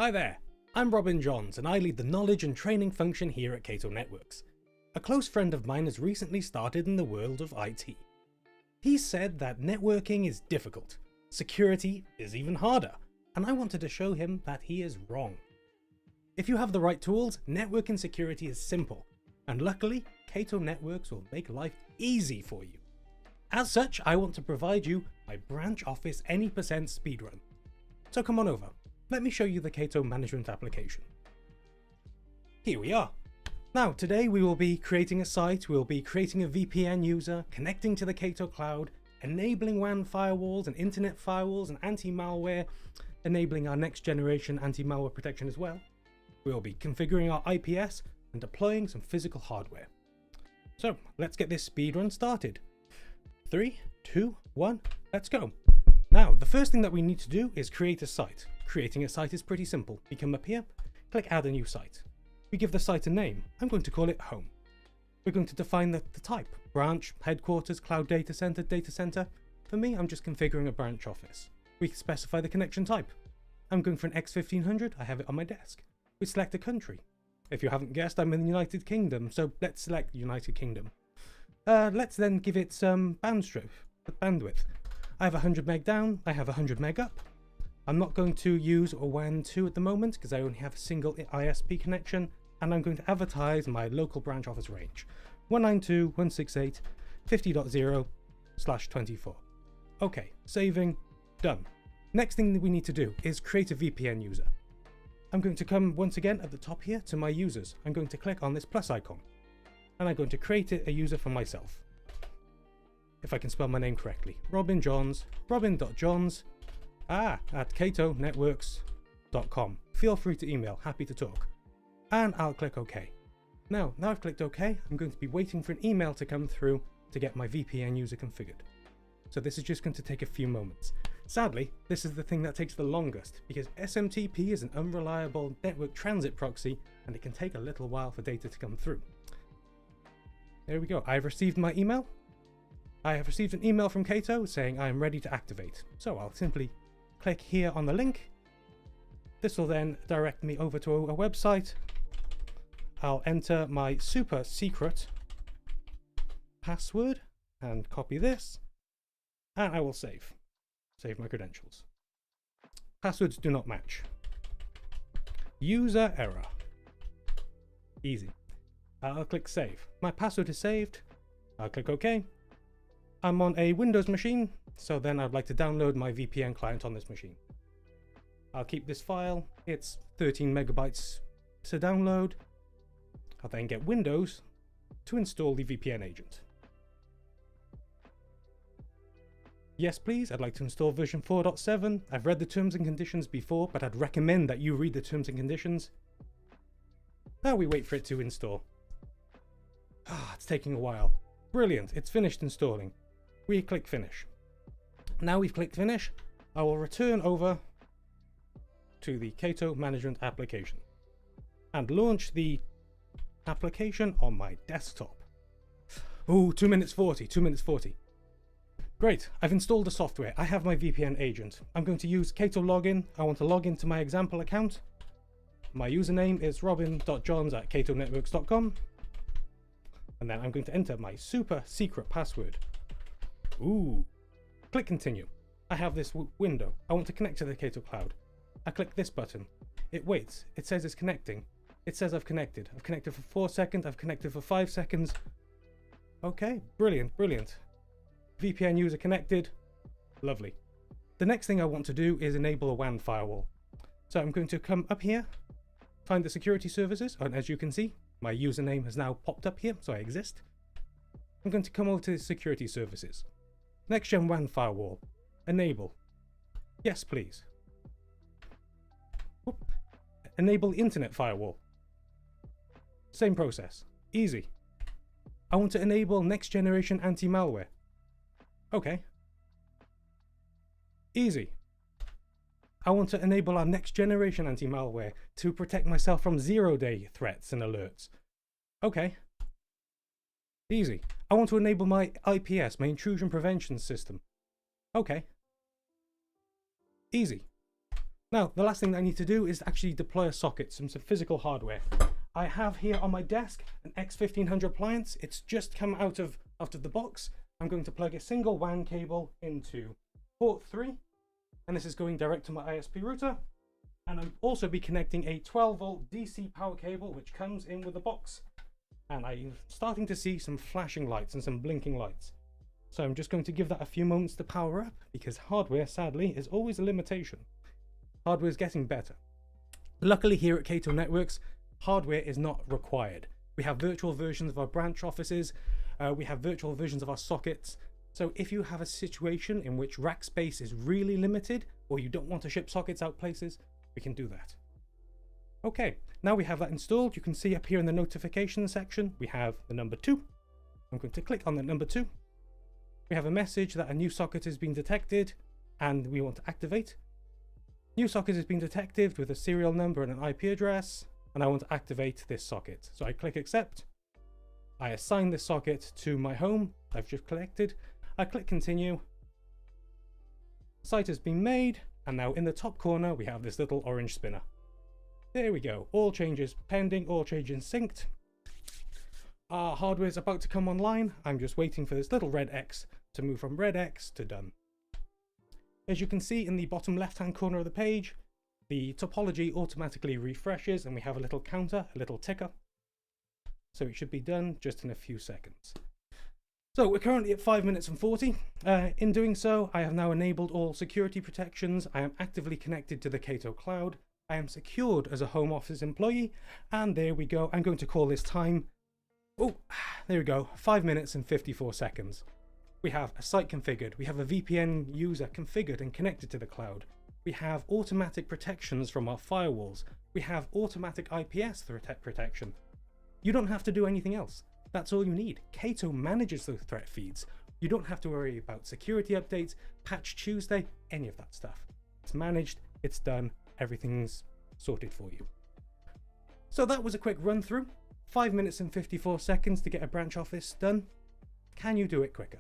Hi there, I'm Robin Johns and I lead the knowledge and training function here at Cato Networks. A close friend of mine has recently started in the world of IT. He said that networking is difficult, security is even harder, and I wanted to show him that he is wrong. If you have the right tools, networking security is simple, and luckily, Cato Networks will make life easy for you. As such, I want to provide you my branch office any percent speedrun. So come on over, let me show you the Cato management application. Here we are. Now today we will be creating a site, we'll be creating a VPN user, connecting to the Cato cloud, enabling WAN firewalls and internet firewalls and anti-malware, enabling our next generation anti-malware protection as well. We'll be configuring our IPS and deploying some physical hardware. So let's get this speedrun started. 3, 2, 1, let's go. Now, the first thing that we need to do is create a site. Creating a site is pretty simple. We come up here, click add a new site. We give the site a name. I'm going to call it home. We're going to define the type, branch, headquarters, cloud data center, data center. For me, I'm just configuring a branch office. We can specify the connection type. I'm going for an X1500, I have it on my desk. We select a country. If you haven't guessed, I'm in the United Kingdom, so let's select United Kingdom. Let's then give it some bandwidth. I have 100 meg down, I have 100 meg up. I'm not going to use a WAN 2 at the moment because I only have a single ISP connection, and I'm going to advertise my local branch office range. 192.168.50.0/24. Okay, saving, done. Next thing that we need to do is create a VPN user. I'm going to come once again at the top here to my users. I'm going to click on this plus icon. And I'm going to create a user for myself. If I can spell my name correctly. Robin Johns, robin.johns at catonetworks.com. Feel free to email, happy to talk. And I'll click OK. Now I've clicked OK, I'm going to be waiting for an email to come through to get my VPN user configured. So this is just going to take a few moments. Sadly, this is the thing that takes the longest because SMTP is an unreliable network transit proxy and it can take a little while for data to come through. There we go, I've received my email. I have received an email from Cato saying I am ready to activate. So I'll simply click here on the link. This will then direct me over to a website. I'll enter my super secret password and copy this. And I will save my credentials. Passwords do not match. User error. Easy. I'll click save. My password is saved. I'll click OK. I'm on a Windows machine, so then I'd like to download my VPN client on this machine. I'll keep this file. It's 13 megabytes to download. I'll then get Windows to install the VPN agent. Yes, please, I'd like to install version 4.7. I've read the terms and conditions before, but I'd recommend that you read the terms and conditions. Now we wait for it to install. It's taking a while. Brilliant, it's finished installing. We click finish. Now we've clicked finish, I will return over to the Cato management application and launch the application on my desktop. Oh, 2 minutes 40. Great, I've installed the software. I have my VPN agent. I'm going to use Cato login. I want to log into my example account. My username is robin.johns at catonetworks.com. And then I'm going to enter my super secret password. Ooh. Click continue. I have this window. I want to connect to the Cato cloud. I click this button. It waits. It says it's connecting. It says I've connected. I've connected for 4 seconds. I've connected for 5 seconds. Okay, brilliant. VPN user connected. Lovely. The next thing I want to do is enable a WAN firewall. So I'm going to come up here, find the security services, and as you can see, my username has now popped up here, so I exist. I'm going to come over to the security services. Next gen WAN firewall. Enable. Yes, please. Whoop. Enable internet firewall. Same process. Easy. I want to enable next generation anti-malware. Okay. Easy. I want to enable our next generation anti-malware to protect myself from 0-day threats and alerts. Okay. Easy. I want to enable my IPS, my intrusion prevention system. Okay. Easy. Now, the last thing that I need to do is actually deploy a socket, some physical hardware. I have here on my desk an X1500 appliance. It's just come out of the box. I'm going to plug a single WAN cable into port 3, and this is going direct to my ISP router. And I'll also be connecting a 12-volt DC power cable, which comes in with the box. And I'm starting to see some flashing lights and some blinking lights. So I'm just going to give that a few moments to power up, because hardware, sadly, is always a limitation. Hardware is getting better. Luckily, here at Cato Networks, hardware is not required. We have virtual versions of our branch offices. We have virtual versions of our sockets. So if you have a situation in which rack space is really limited, or you don't want to ship sockets out places, we can do that. Okay, now we have that installed. You can see up here in the notification section, we have the number 2. I'm going to click on the number 2. We have a message that a new socket has been detected and we want to activate. New socket has been detected with a serial number and an IP address, and I want to activate this socket. So I click accept. I assign this socket to my home I've just collected. I click continue. Site has been made, and now in the top corner we have this little orange spinner. There we go. All changes pending, all changes synced. Our hardware is about to come online. I'm just waiting for this little red X to move from red X to done. As you can see in the bottom left-hand corner of the page, the topology automatically refreshes and we have a little counter, a little ticker. So it should be done just in a few seconds. So we're currently at 5 minutes and 40. In doing so, I have now enabled all security protections. I am actively connected to the Cato cloud. I am secured as a home office employee. And there we go. I'm going to call this time. Oh, there we go. 5 minutes and 54 seconds. We have a site configured. We have a VPN user configured and connected to the cloud. We have automatic protections from our firewalls. We have automatic IPS threat protection. You don't have to do anything else. That's all you need. Cato manages those threat feeds. You don't have to worry about security updates, Patch Tuesday, any of that stuff. It's managed, it's done, everything's sorted for you. So that was a quick run through. 5 minutes and 54 seconds to get a branch office done. Can you do it quicker?